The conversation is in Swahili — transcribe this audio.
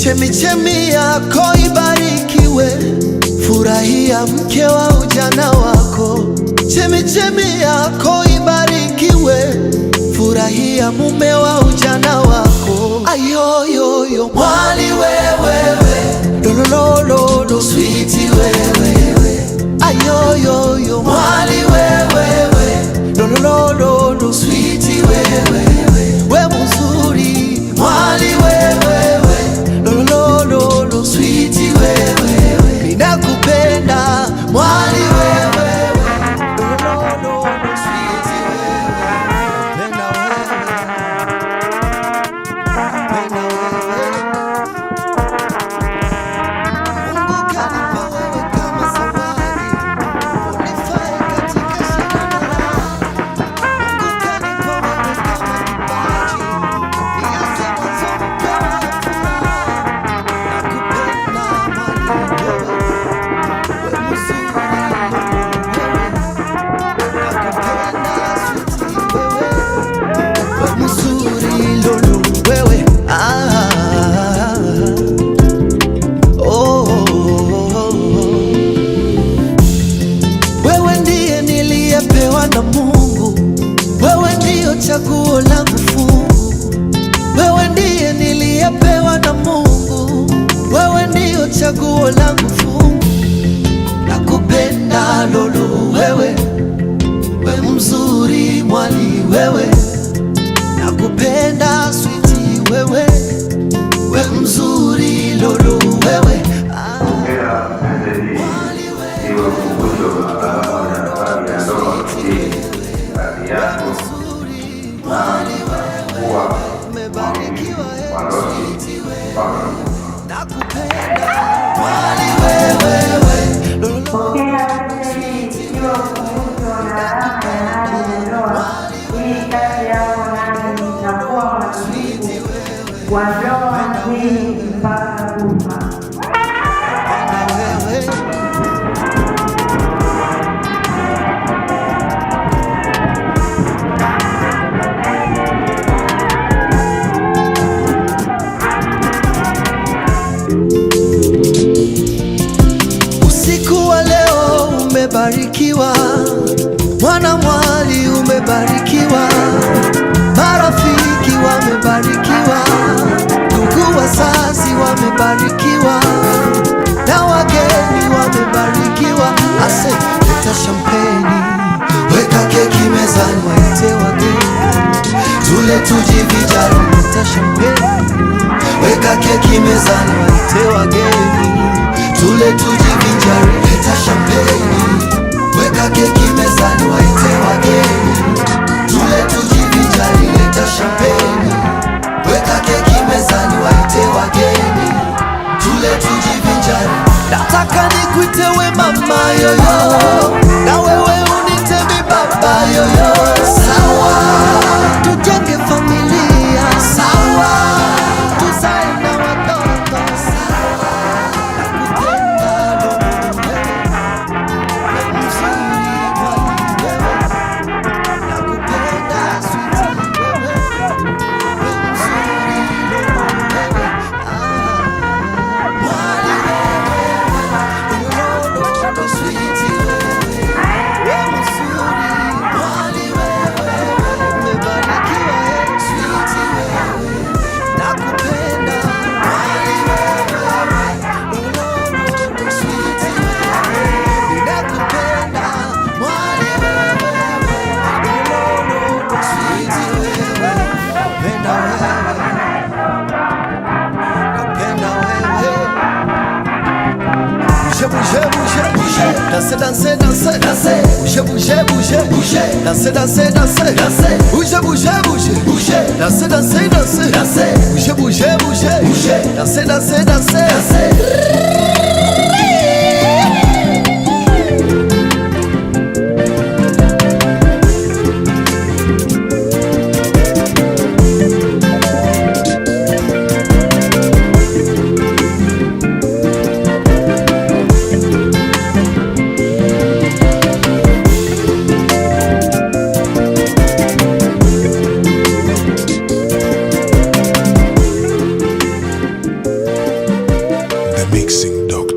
Chemichemi yako ibarikiwe, furahia mke wa ujana wako. Chemichemi yako ibarikiwe, furahia mume wa ujana wako. Ayoyoyo mwali wewewe, lolololo sweetie wewewe. Ayoyoyo mwali wewewe, lolololo sweetie wewewe. We mzuri mwali wewewe, lolololo sweetie wewewe. Ninakupenda mwali wewewe, lolololo sweetie wewewe. Napenda wewe, napenda wewe. Mungu kanipa wewe kama zawadi, unifae katika shida na raha. Mungu kanipa wewe kama kipaji, nianze mwanzo mpya wa furaha. Nakupenda mwali wewe, we mzuri wewe. Nakupenda sweetie wewe, we mzuri lolo wewe. Wewe ndiye niliyepewa na Mungu, wewe ndiyo chaguo langu fungu. Wewe ndiye niliyepewa na Mungu, wewe ndiyo chaguo langu fungu. Nakupenda lolo wewe, we mzuri mwali wewe. Nakupenda sweetie wewe, we mzuri lolo wewe. Mwali wewe, mzuri mwali wewe, umebarikiwa sweetie wewe. Nakupenda mwali wewe, lolo ikiwa ukumbusho na raha yanayoondoa hii kati yako nami nitakuwa mwaminifu wa ndoa hii mpaka kufa. Usiku wa leo umebarikiwa, mwana mwali umebarikiwa, marafiki wamebarikiwa, ndugu wazazi wamebarikiwa, na wageni wamebarikiwa. Ase leta champagne, weka keki mezani, waite wageni tule tujivinjari. Leta champagne, weka keki mezani, waite wageni tule tujivinjari. Leta champagne, weka keki mezani, waite wageni tule tujivinjari. Leta champagne, weka keki mezani, waite wageni tule tujivinjari. Nataka nikuite we mama yoyo, na wewe unite mi baba yoyo. Sawa, tujenge familia. Sawa, tuzae na watoto. Sawa, nakupenda lolo wewe, we mzuri mwali wewe. Nakupenda sweetie wewe, we mzuri lolo wewe. Mwali wewe, lolo sweetie wewe, we mzuri mwali wewe. Umebarikiwa sweetie wewe, nakupenda mwali wewe, lolo sweetie wewe. Ninakupenda mwali wewe, lolo sweetie wewe. Napenda wewe, napenda wewe. Bouge, bouge, bouge, bouge. Danser, danser, danser, danser. Bouge, bouge, bouge, bouge. Danser, danser, danser, danser. Bouge, bouge, bouge, bouge. Danser, danser, danser, danser. Bouge, bouge, bouge, bouge. Danser, danser, danser, danser. Mixing Dog.